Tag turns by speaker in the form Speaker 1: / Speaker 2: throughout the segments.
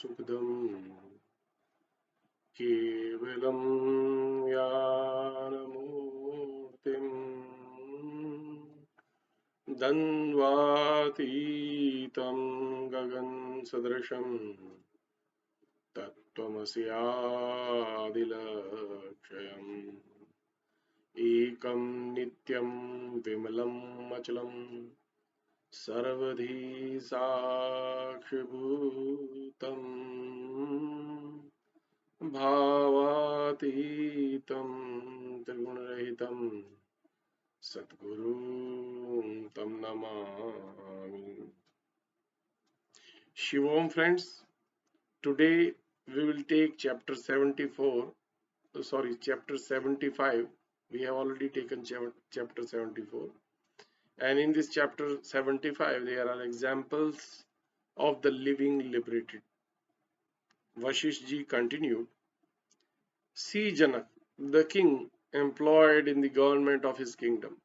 Speaker 1: सुखदं केवलं ज्ञानमूर्तिम् द्वन्द्वातीतं गगनसदृशं तत्त्वमस्यादिलक्ष्यम् एकं नित्यं विमलम् अचलम् सर्वधी साक्षिभूतम् भावातीतं त्रिगुणरहितं सद्गुरुं तं Namami. Shivom friends, today we will take chapter 75. We have already taken chapter 74. And in this chapter 75, there are examples of the living liberated. Vasishtha continued, see Janak, the king employed in the government of his kingdom,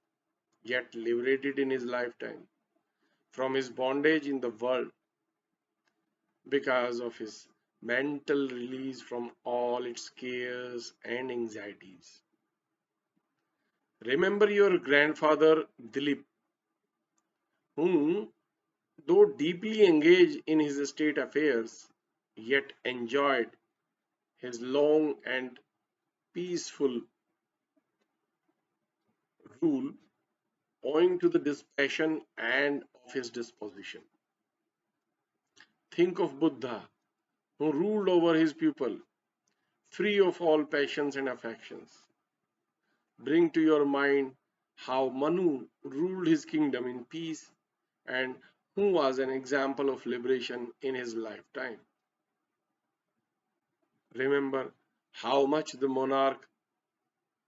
Speaker 1: yet liberated in his lifetime from his bondage in the world because of his mental release from all its cares and anxieties. Remember your grandfather Dilip, whom, though deeply engaged in his state affairs, yet enjoyed his long and peaceful rule owing to the dispassion and of his disposition. Think of Buddha, who ruled over his pupil, free of all passions and affections. Bring to your mind how Manu ruled his kingdom in peace and who was an example of liberation in his lifetime. Remember how much the monarch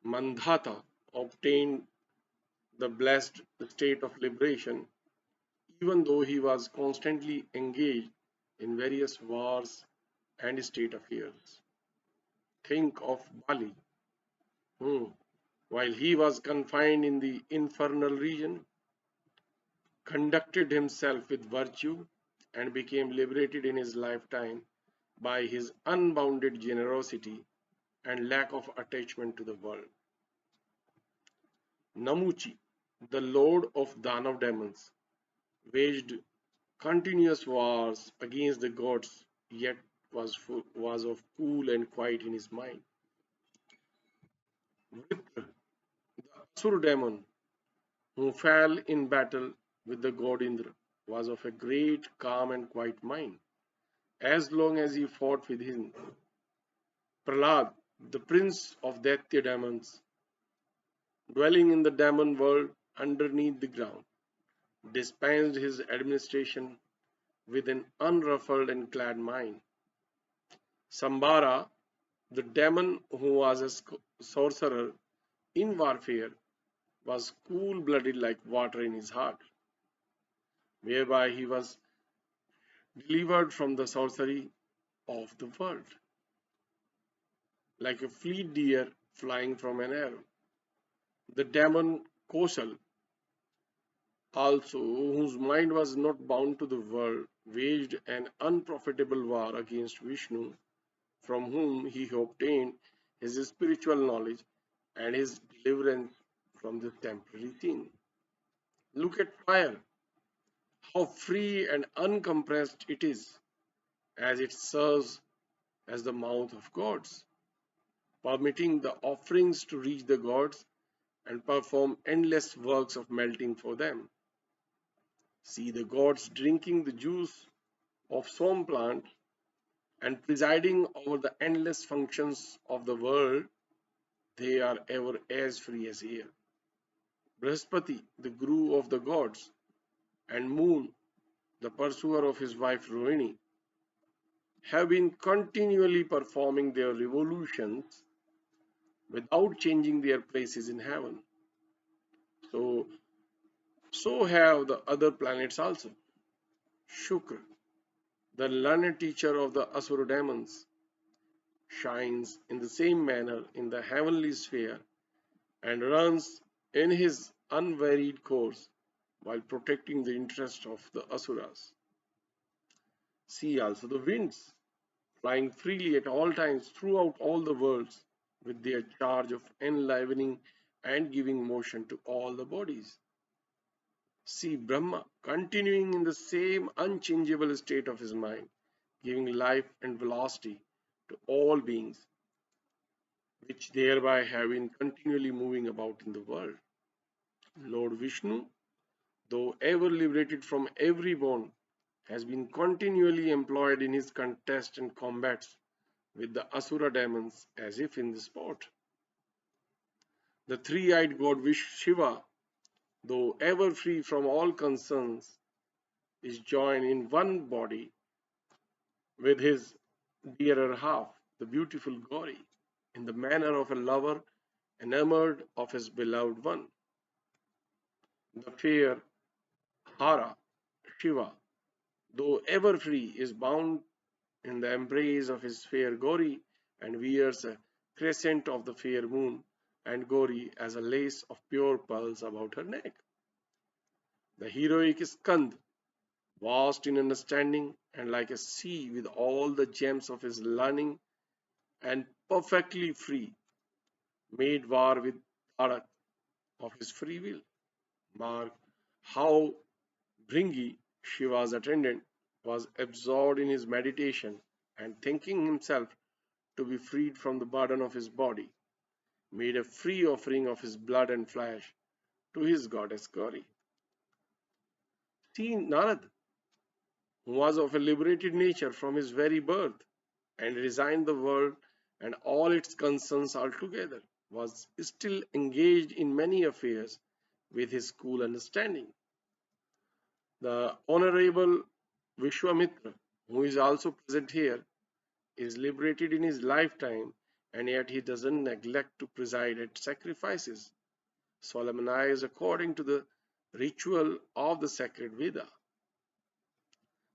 Speaker 1: Mandhata obtained the blessed state of liberation, even though he was constantly engaged in various wars and state affairs. Think of Bali, who, while he was confined in the infernal region, conducted himself with virtue and became liberated in his lifetime by his unbounded generosity and lack of attachment to the world. Namuchi, the lord of Danav demons, waged continuous wars against the gods, yet was of cool and quiet in his mind. Vritra, the Asur demon, who fell in battle with the god Indra, was of a great calm and quiet mind, as long as he fought with him. Prahlad, the prince of Daitya demons, dwelling in the demon world underneath the ground, dispensed his administration with an unruffled and glad mind. Sambara, the demon who was a sorcerer in warfare, was cool-blooded like water in his heart, whereby he was delivered from the sorcery of the world, like a fleet deer flying from an arrow. The demon Kosal, also, whose mind was not bound to the world, waged an unprofitable war against Vishnu, from whom he obtained his spiritual knowledge and his deliverance from the temporary thing. Look at fire, how free and uncompressed it is, as it serves as the mouth of gods, permitting the offerings to reach the gods and perform endless works of melting for them. See the gods drinking the juice of som plant and presiding over the endless functions of the world. They are ever as free as air. Brihaspati, the guru of the gods, and Moon, the pursuer of his wife Rohini, have been continually performing their revolutions without changing their places in heaven. So have the other planets also. Shukra, the learned teacher of the Asura demons, shines in the same manner in the heavenly sphere and runs in his unvaried course while protecting the interest of the Asuras. See also the winds, flying freely at all times throughout all the worlds, with their charge of enlivening and giving motion to all the bodies. See Brahma continuing in the same unchangeable state of his mind, giving life and velocity to all beings, which thereby have been continually moving about in the world. Lord Vishnu, though ever liberated from every bond, has been continually employed in his contests and combats with the Asura demons as if in the sport. The three-eyed god Shiva, though ever free from all concerns, is joined in one body with his dearer half, the beautiful Gauri, in the manner of a lover enamored of his beloved one. The fair Hara, Shiva, though ever free, is bound in the embrace of his fair Gauri and wears a crescent of the fair moon and Gauri as a lace of pure pearls about her neck. The heroic Skand, vast in understanding and like a sea with all the gems of his learning and perfectly free, made war with Tarak of his free will. Mark how Bringi, Shiva's attendant, was absorbed in his meditation and thinking himself to be freed from the burden of his body, made a free offering of his blood and flesh to his goddess Gauri. See Narad, who was of a liberated nature from his very birth, and resigned the world and all its concerns altogether, was still engaged in many affairs with his cool understanding. The Honorable Vishwamitra, who is also present here, is liberated in his lifetime, and yet he doesn't neglect to preside at sacrifices, solemnized according to the ritual of the sacred Veda.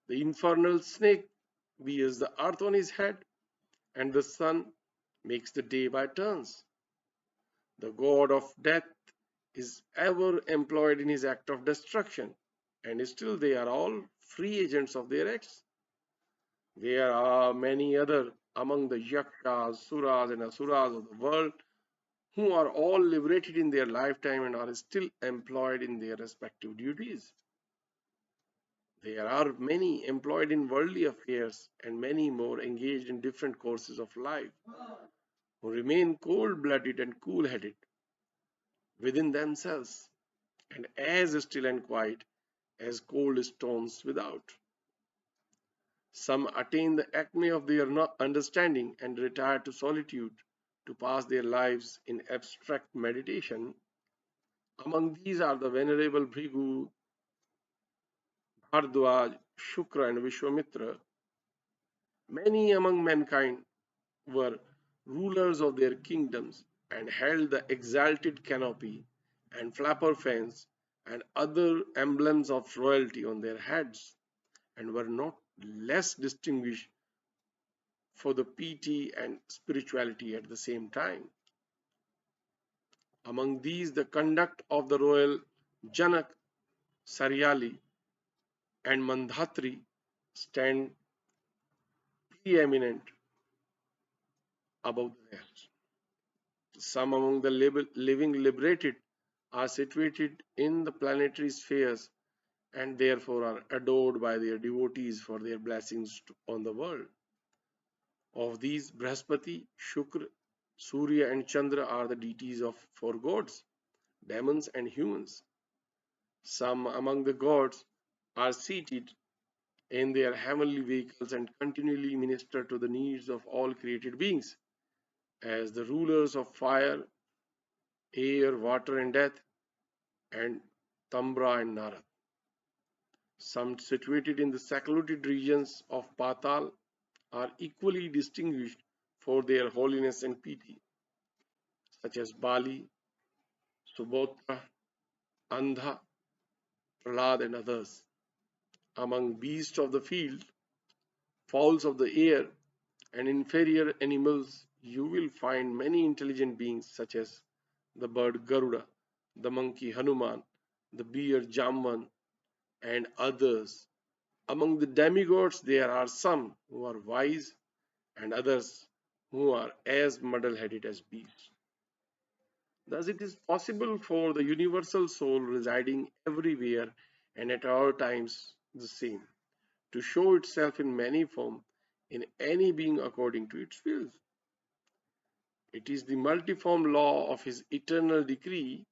Speaker 1: The infernal snake bears the earth on his head, and the sun makes the day by turns. The god of death is ever employed in his act of destruction, and still they are all free agents of their acts. There are many other among the yakshas, suras, and asuras of the world who are all liberated in their lifetime and are still employed in their respective duties. There are many employed in worldly affairs and many more engaged in different courses of life who remain cold blooded and cool headed within themselves and as still and quiet as cold stones without. Some attain the acme of their understanding and retire to solitude to pass their lives in abstract meditation. Among these are the Venerable Bhrigu, Bhardwaj, Shukra, and Vishwamitra. Many among mankind were rulers of their kingdoms and held the exalted canopy and flapper fans and other emblems of royalty on their heads, and were not less distinguished for the piety and spirituality at the same time. Among these, the conduct of the royal Janak, Saryali, and Mandhatri stand preeminent above the rest. Some among the living liberated are situated in the planetary spheres and therefore are adored by their devotees for their blessings on the world. Of these, Brahaspati, Shukra, Surya, and Chandra are the deities of four gods, demons, and humans. Some among the gods are seated in their heavenly vehicles and continually minister to the needs of all created beings, as the rulers of fire, air, water, and death, and Tambra and Narad. Some situated in the secluded regions of Patal are equally distinguished for their holiness and piety, such as Bali, Subhotra, Andha, Prahlad, and others. Among beasts of the field, fowls of the air, and inferior animals, you will find many intelligent beings such as the bird Garuda, the monkey Hanuman, the bear Jamvan, and others. Among the demigods, there are some who are wise and others who are as muddle headed as beasts. Thus, it is possible for the universal soul residing everywhere and at all times the same to show itself in many forms in any being according to its will. It is the multiform law of his eternal decree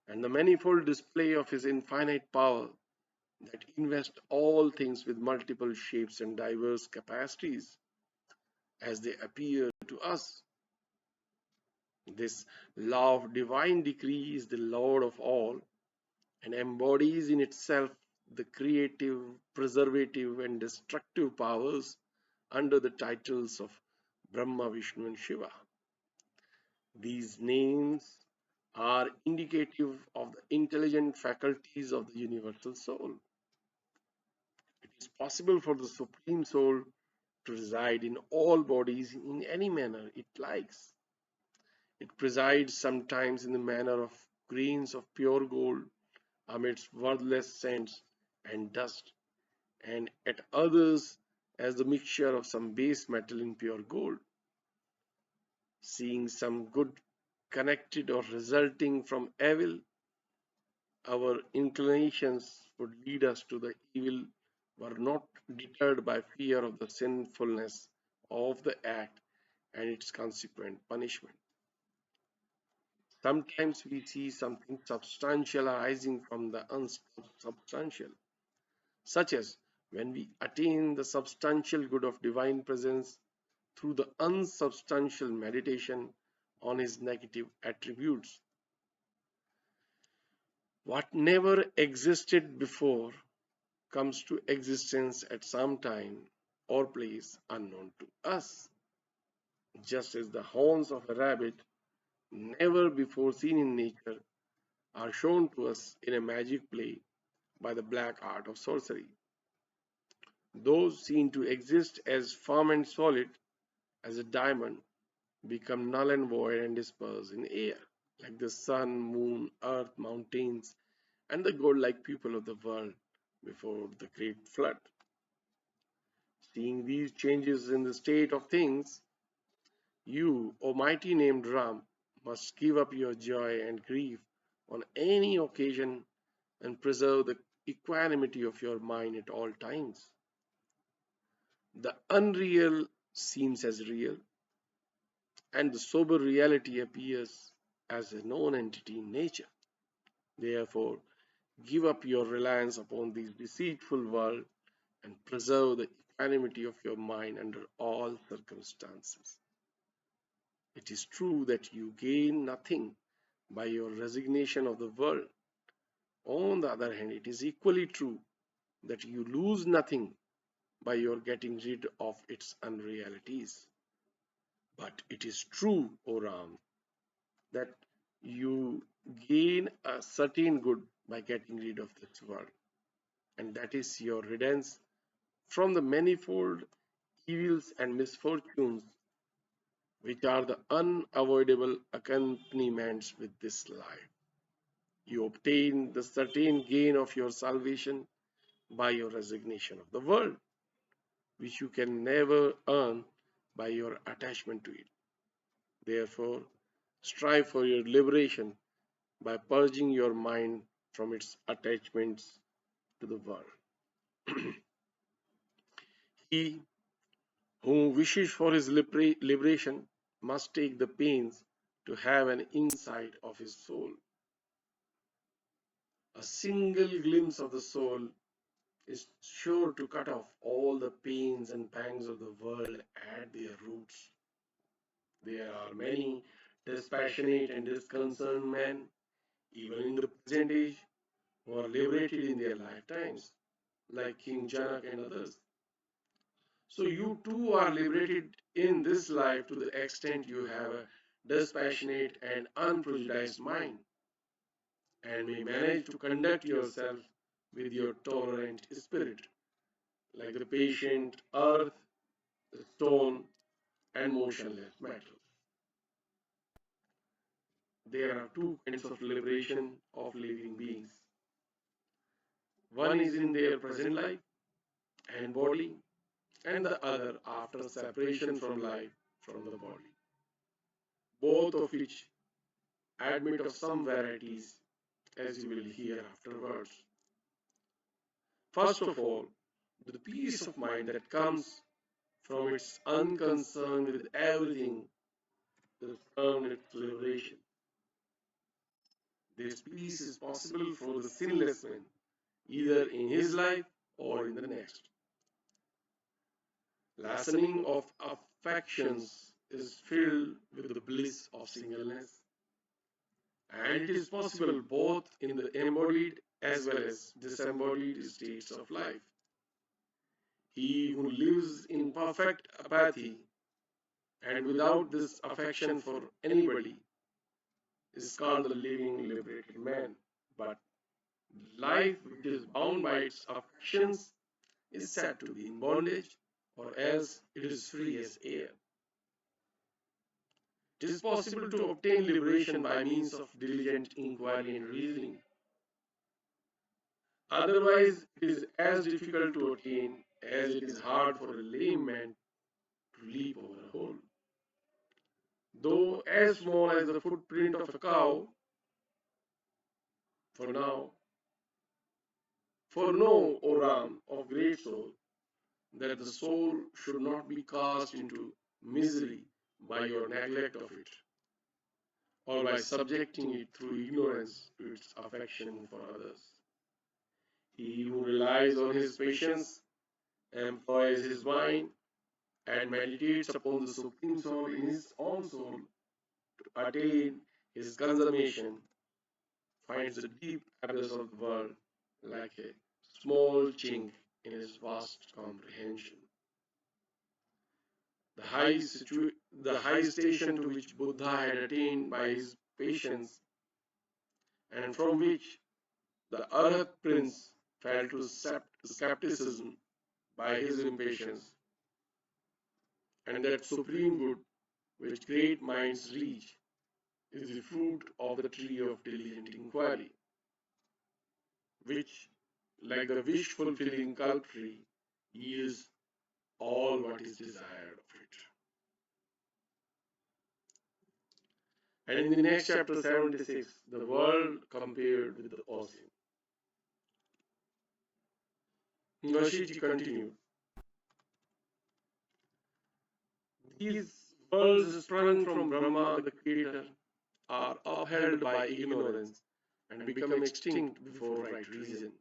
Speaker 1: and the manifold display of his infinite power that invest all things with multiple shapes and diverse capacities as they appear to us. This law of divine decree is the Lord of all and embodies in itself the creative, preservative, and destructive powers under the titles of Brahma, Vishnu, and Shiva. These names are indicative of the intelligent faculties of the universal soul. It is possible for the Supreme Soul to reside in all bodies in any manner it likes. It presides sometimes in the manner of grains of pure gold amidst worthless sands and dust, and at others as the mixture of some base metal in pure gold. Seeing some good connected or resulting from evil, our inclinations would lead us to the evil, were not deterred by fear of the sinfulness of the act and its consequent punishment. Sometimes we see something substantial arising from the unsubstantial, such as when we attain the substantial good of divine presence through the unsubstantial meditation on his negative attributes. What never existed before comes to existence at some time or place unknown to us, just as the horns of a rabbit, never before seen in nature, are shown to us in a magic play by the black art of sorcery. Those seen to exist as firm and solid as a diamond become null and void and disperse in air, like the sun, moon, earth, mountains, and the godlike people of the world before the great flood. Seeing these changes in the state of things, you, O mighty named Ram, must give up your joy and grief on any occasion and preserve the equanimity of your mind at all times. The unreal seems as real, and the sober reality appears as a known entity in nature. Therefore, give up your reliance upon this deceitful world and preserve the equanimity of your mind under all circumstances. It is true that you gain nothing by your resignation of the world. On the other hand, it is equally true that you lose nothing by your getting rid of its unrealities. But it is true, O Ram, that you gain a certain good by getting rid of this world, and that is your riddance from the manifold evils and misfortunes which are the unavoidable accompaniments with this life. You obtain the certain gain of your salvation by your resignation of the world, which you can never earn by your attachment to it. Therefore, strive for your liberation by purging your mind from its attachments to the world. He who wishes for his liberation must take the pains to have an insight of his soul. A single glimpse of the soul is sure to cut off all the pains and pangs of the world at their roots. There are many dispassionate and disconcerted men, even in the present age, who are liberated in their lifetimes, like King Janak and others. So you too are liberated in this life to the extent you have a dispassionate and unprejudiced mind, and may manage to conduct yourself with your tolerant spirit, like the patient earth, the stone, and motionless matter. There are two kinds of liberation of living beings. One is in their present life and body, and the other after separation from life from the body, both of which admit of some varieties, as you will hear afterwards. First of all, the peace of mind that comes from its unconcern with everything that earned its liberation. This peace is possible for the sinless man, either in his life or in the next. Lessening of affections is filled with the bliss of singleness, and it is possible both in the embodied as well as disembodied states of life. He who lives in perfect apathy and without this affection for anybody is called the living liberated man. But life which is bound by its affections is said to be in bondage, or else it is free as air. It is possible to obtain liberation by means of diligent inquiry and reasoning. Otherwise, it is as difficult to attain as it is hard for a lame man to leap over a hole. Though as small as the footprint of a cow, for now, for know, O Ram, of great soul, that the soul should not be cast into misery by your neglect of it, or by subjecting it through ignorance to its affection for others. He who relies on his patience, employs his mind, and meditates upon the Supreme Soul in his own soul to attain his consummation, finds the deep abyss of the world like a small chink in his vast comprehension. The high station to which Buddha had attained by his patience, and from which the Arhat prince fell to skepticism by his impatience, and that supreme good which great minds reach is the fruit of the tree of diligent inquiry, which, like the wish fulfilling culp tree, yields all what is desired of it. And in the next chapter 76, the world compared with the ocean. Vasishtha continued. These worlds sprung from Brahma, the Creator, are upheld by ignorance and become extinct before right reason.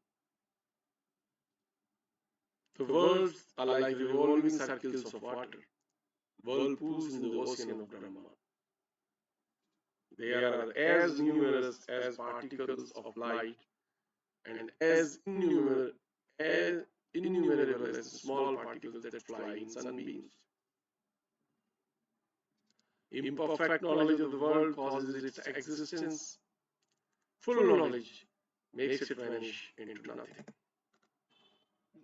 Speaker 1: The worlds are like revolving circles of water, whirlpools in the ocean of Brahma. They are as numerous as particles of light and as innumerable as the small particles that fly in sunbeams. Imperfect knowledge of the world causes its existence. Full knowledge makes it vanish into nothing.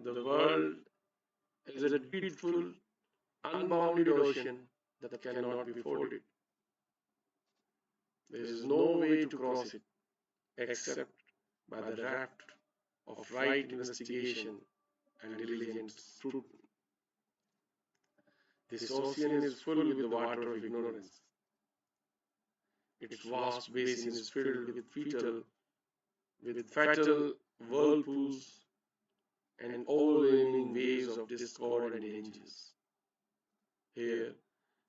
Speaker 1: The world is a dreadful, unbounded ocean that cannot be forded. There is no way to cross it except by the raft of right investigation and diligent scrutiny. This ocean is full with the water of ignorance. Its vast basin is filled with fatal whirlpools and overwhelming waves of discord and dangers. Here,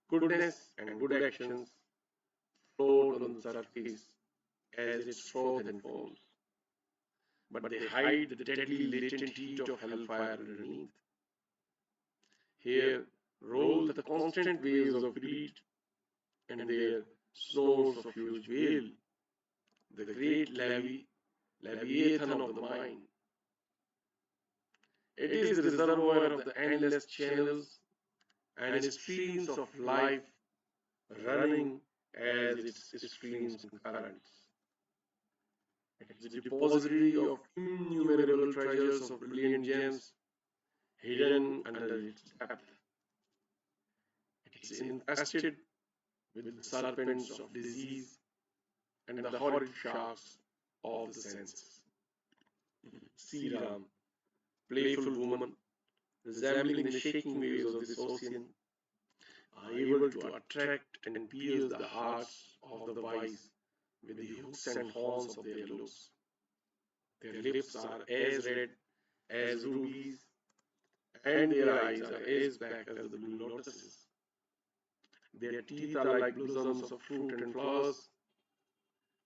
Speaker 1: goodness and good actions float on the surface as it froth and foams, but they hide the deadly latent heat of hellfire underneath. Here roll the constant waves of greed, and there snores of huge whale, the great leviathan of the mind. It is the reservoir of the endless channels and streams of life running as its streams and currents. It is a depository of innumerable treasures of brilliant gems hidden under its depth. It is infested with the serpents of disease and the horrid sharks of the senses. See Ram, playful woman, resembling the shaking waves of this ocean, are able to attract and pierce the hearts of the wise with the hooks and horns of their looks. Their lips are as red as rubies, and their eyes are as black as the blue lotuses. Their teeth are like blossoms of fruit and flowers,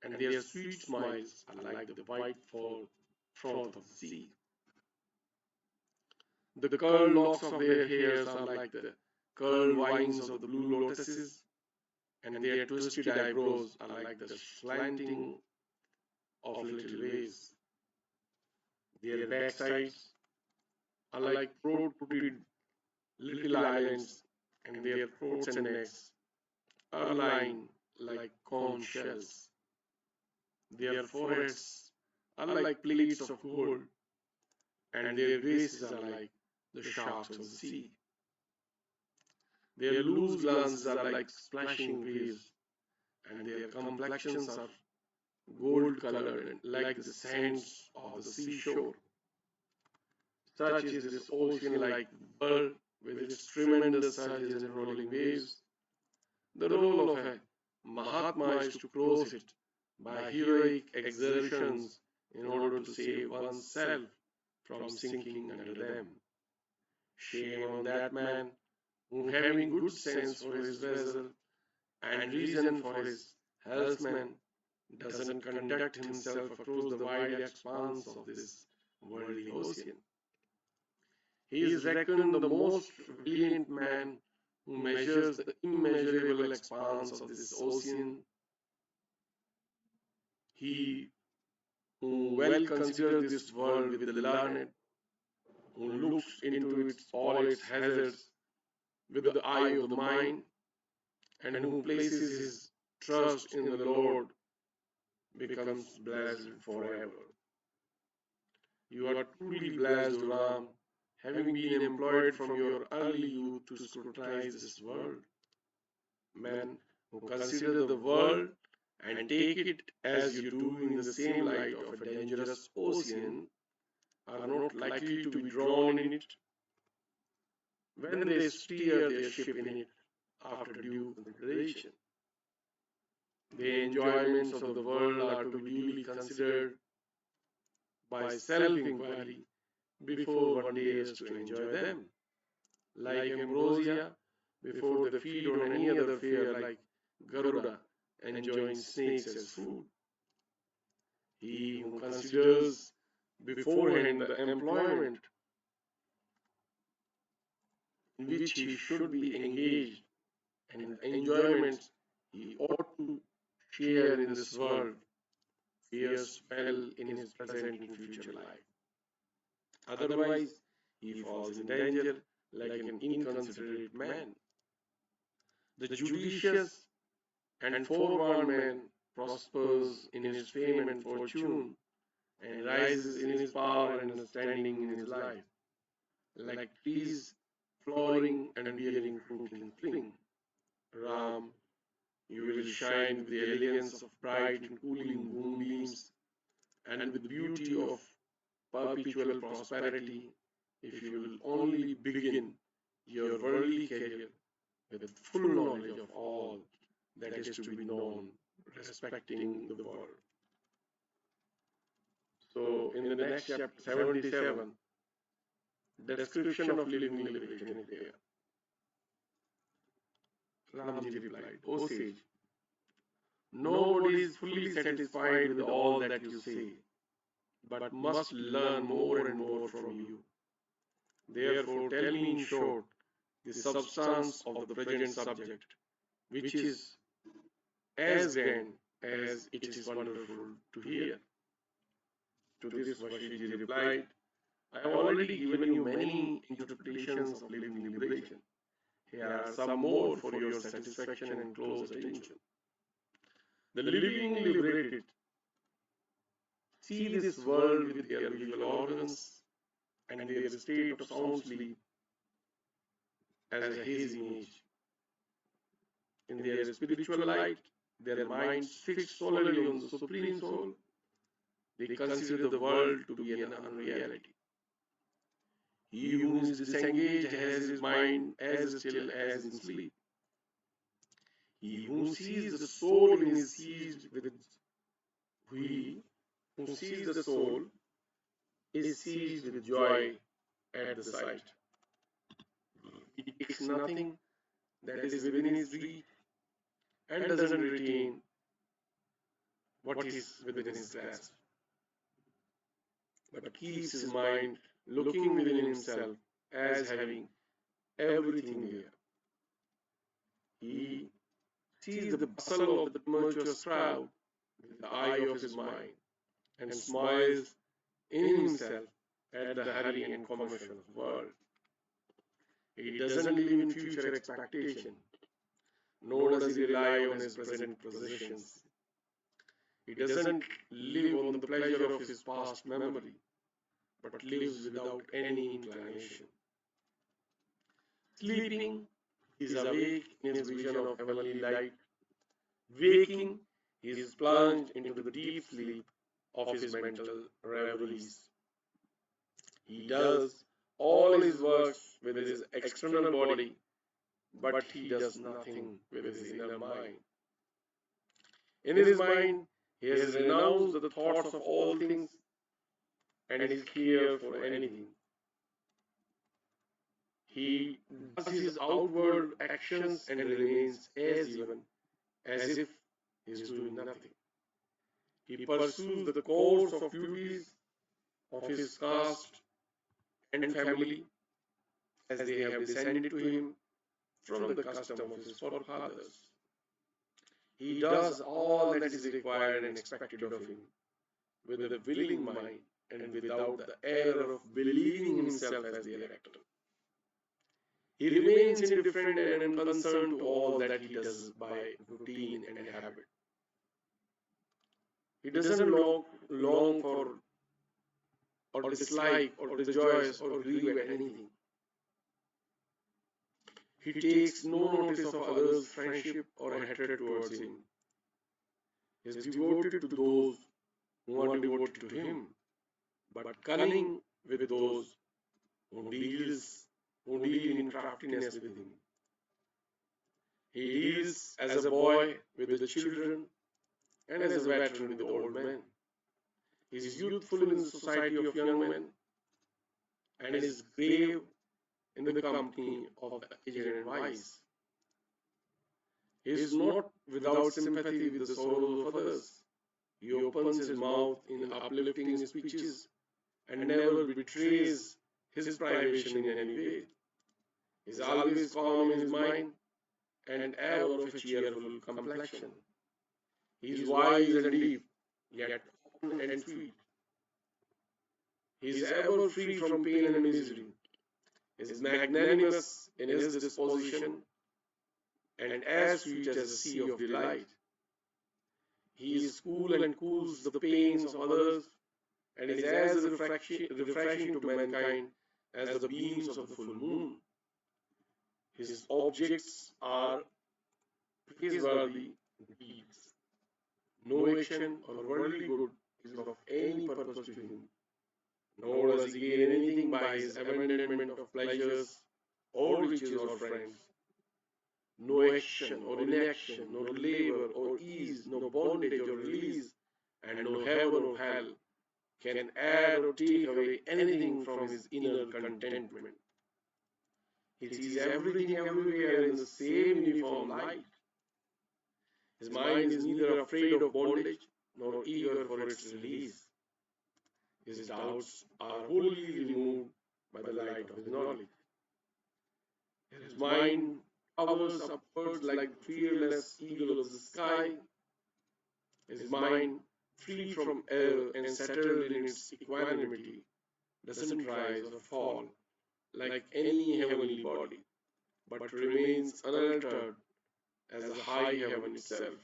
Speaker 1: and their sweet smiles are like the white froth of the sea. The curled locks of their hairs are like the curled vines of the blue lotuses, and their twisted eyebrows are like the slanting of little waves. Their backsides are like broad-footed little islands, and their throats and necks are lined like conch shells. Their foreheads are like plates of gold, and their graces are like the sharks of the sea. Their loose glands are like splashing waves, and their complexions are gold colored and like the sands of the seashore. Such is this ocean like world with its tremendous surges and rolling waves. The role of a Mahatma is to cross it by heroic exertions in order to save oneself from sinking under them. Shame on that man who, having good sense for his vessel and reason for his helmsman, doesn't conduct himself across the wide expanse of this worldly ocean. He is reckoned the most brilliant man who measures the immeasurable expanse of this ocean. He who well considers this world with the learned, who looks into all its hazards with the eye of the mind, and who places his trust in the Lord becomes blessed forever. You are truly blessed, Ram, having been employed from your early youth to scrutinize this world. Men who consider the world and take it as you do in the same light of a dangerous ocean are not likely to be drawn in it when they steer their ship in it after due consideration. The enjoyments of the world are to be duly considered by self-inquiry before one dares to enjoy them. Like ambrosia, before they feed on any other fare, like Garuda enjoying snakes as food. He who considers beforehand the employment in which he should be engaged and the enjoyments he ought to share in this world fares well in his present and future life. Otherwise, he falls in danger like an inconsiderate man. The judicious and forewarned man prospers in his fame and fortune, and rises in his power and standing in his life, like trees flowering and bearing fruit in spring. Ram, you will shine with the elegance of bright and cooling moonbeams, and with the beauty of perpetual prosperity, if you will only begin your worldly career with full knowledge of all that is to be known respecting the world. So, in the next chapter 77, the description of living liberation is there. Ramji replied, O sage, nobody is fully satisfied with all that you say, but must learn more and more from you. Therefore, tell me in short the substance of the present subject, which is as grand as it is wonderful to hear. To this Vasishtha replied, I have already given you many interpretations of living liberation. Here are some more for your satisfaction and close attention. The living liberated see this world with their visual organs and their state of sound sleep as a hazy image. In their spiritual light, their minds fixed solely on the Supreme Soul, they consider the world to be an unreality. He who is disengaged has his mind as still as in sleep. He who sees the soul in his seized with he who sees the soul is seized with joy at the sight. He takes nothing that is within his reach and doesn't retain what is within his grasp, but keeps his mind looking within himself as having everything there. He sees the bustle of the tumultuous crowd with the eye of his mind and smiles in himself at the hurry and commotion of the world. He doesn't live in future expectation, nor does he rely on his present possessions. He doesn't live on the pleasure of his past memory, but lives without any inclination. Sleeping, he is awake in his vision of heavenly light. Waking, he is plunged into the deep sleep of his mental reveries. He does all his works with his external body, but he does nothing with his inner mind. In his mind, he has renounced the thoughts of all things and is here for anything. He does his outward actions and remains as even as if he is doing nothing. He pursues the course of duties of his caste and family as they have descended to him from the custom of his forefathers. He does all that is required and expected of him with a willing mind and without the error of believing himself as the elector. He remains indifferent and unconcerned to all that he does by routine and habit. He doesn't long for or dislike or rejoice or grieve at anything. He takes no notice of others' friendship or hatred towards him. He is devoted to those who are devoted to him, but cunning with those who deal in craftiness with him. He deals as a boy with the children and as a veteran with the old men. He is youthful in the society of young men and is grave in the company of the aged and wise. He is not without sympathy with the sorrows of others. He opens his mouth in uplifting speeches and never betrays his privation in any way. He is always calm in his mind and ever of a cheerful complexion. He is wise and deep, yet open and sweet. He is ever free from pain and misery. He is magnanimous in his disposition and as sweet as a sea of delight. He is cool and cools the pains of others and is as refreshing to mankind as the beams of the full moon. His objects are praiseworthy deeds. No action or worldly good is of any purpose to him, nor does he gain anything by his abandonment of pleasures or riches or friends. No action or inaction, no labor or ease, no bondage or release, and no heaven or hell can add or take away anything from his inner contentment. He sees everything everywhere in the same uniform light. His mind is neither afraid of bondage nor eager for its release. His doubts are wholly removed by the light of his knowledge. His mind hovers upwards like the fearless eagle of the sky. His mind, free from error and settled in its equanimity, doesn't rise or fall like any heavenly body, but remains unaltered as the high heaven itself.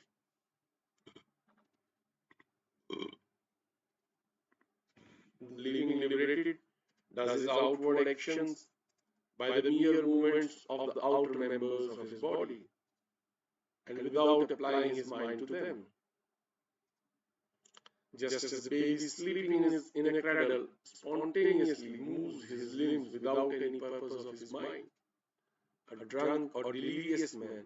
Speaker 1: The living liberated does his outward actions by the mere movements of the outer members of his body, and without applying his mind to them. just as a baby sleeping in a cradle spontaneously moves his limbs without any purpose of his mind. A drunk or delirious man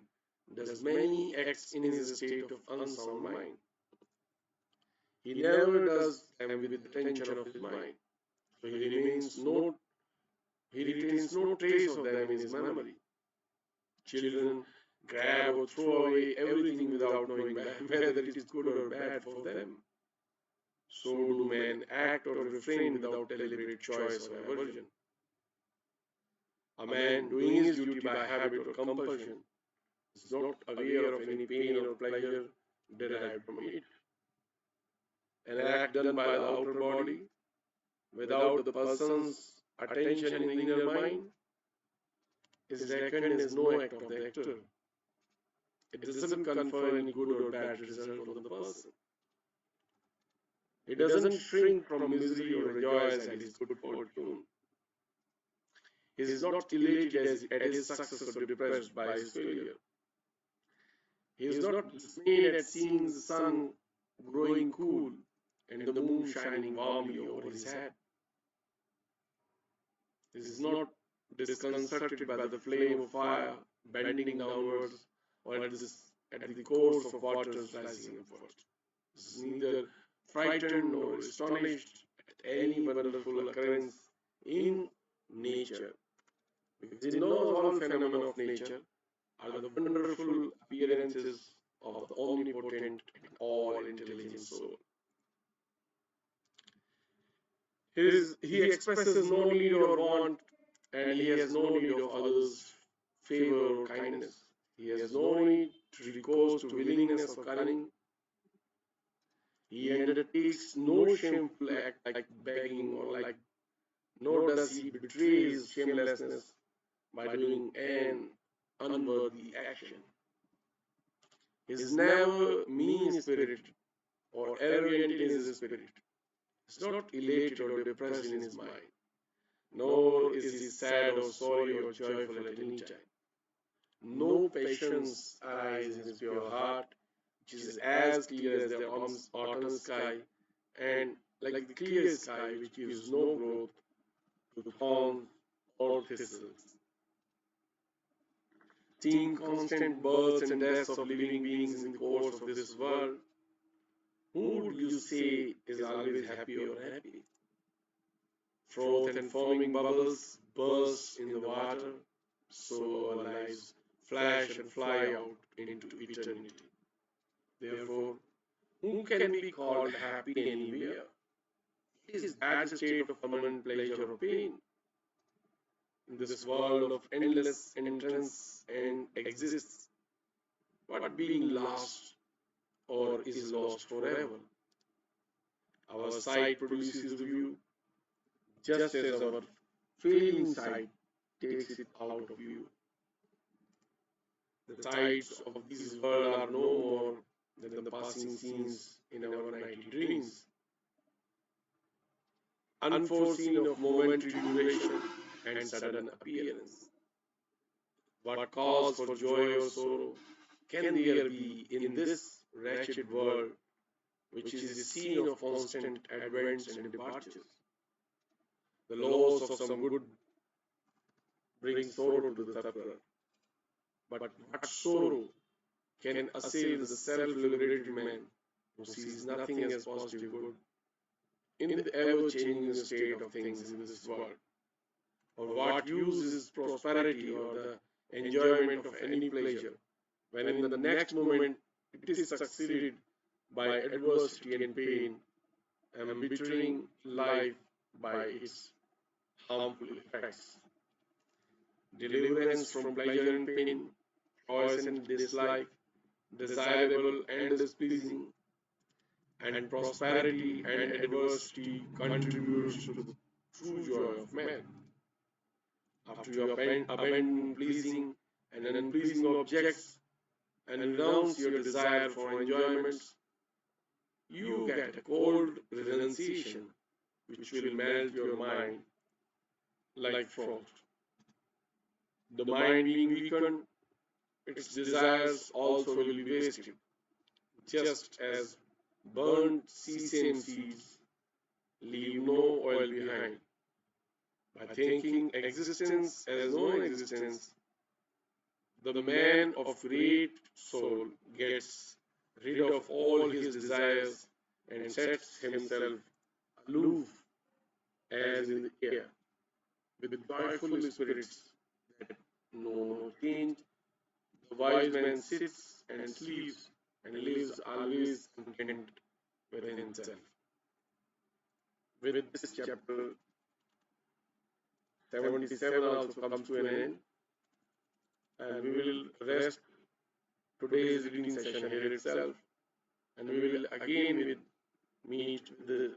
Speaker 1: does many acts in his state of unsound mind. He never does them with the tension of his mind, so he retains no trace of them in his memory. Children grab or throw away everything without knowing whether it is good or bad for them. So do men act or refrain without deliberate choice or aversion. A man doing his duty by habit or compulsion is not aware of any pain or pleasure derived from it. An act done by the outer body without the person's attention in the inner mind is reckoned as no act of the actor. It doesn't confer any good or bad result on the person. He doesn't shrink from misery or rejoice at his good fortune. He is not elated at his success or depressed by his failure. He is not dismayed at seeing the sun growing cool and the moon shining warmly over his head. He is not disconcerted by the flame of fire bending downwards or at the course of waters rising upwards. He is neither frightened nor astonished at any wonderful occurrence in nature, because he knows all phenomena of nature are the wonderful appearances of the omnipotent and all intelligent soul. He expresses no need or want, and he has no need of others' favor or kindness. He has no need to recourse to willingness or cunning. He undertakes no shameful act like begging nor does he betray his shamelessness by doing an unworthy action. He is never mean spirited or arrogant in his spirit. He is not elated or depressed in his mind, nor is he sad or sorry or joyful at any time. No passions arise in his pure heart, which is as clear as the autumn sky, and like the clear sky which gives no growth to thorns or thistles. Seeing constant births and deaths of living beings in the course of this world, who would you say is always happy or happy? Froth and foaming bubbles burst in the water, so our lives flash and fly out into eternity. Therefore, who can be called happy anywhere? Is that a state of permanent pleasure or pain? In this world of endless entrance and exists, what being lost or is lost forever? Our sight produces the view, just as our failing sight takes it out of view. The tides of this world are no more than the passing scenes in our nightly dreams, unforeseen of momentary duration and sudden appearance. What cause for joy or sorrow can there be in this wretched world, which is the scene of constant advents and departures? The loss of some good brings sorrow to the sufferer, but what sorrow can assail the self-liberated man who sees nothing as positive good in the ever-changing state of things in this world? Or what use is prosperity or the enjoyment of any pleasure when in the next moment it is succeeded by adversity and pain, embittering life by its harmful effects? Deliverance from pleasure and pain, choice and dislike, desirable and displeasing, and prosperity and adversity contributes to the true joy of man. After you abandon pleasing and unpleasing objects and renounce your desire for enjoyments, you get a cold renunciation which will melt your mind like frost. The mind being weakened, its desires also will be wasted, just as burnt sesame seeds leave no oil behind. By thinking existence as non-existence, the man of great soul gets rid of all his desires and sets himself aloof as in the air, with joyful spirits that know no change. The wise man sits and sleeps and lives always content within himself. With this chapter 77 also comes to an end, and we will rest today's reading session here itself, and we will again with meet with the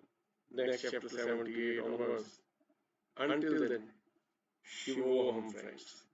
Speaker 1: next chapter 78 onwards. Until then, Shivoham, friends.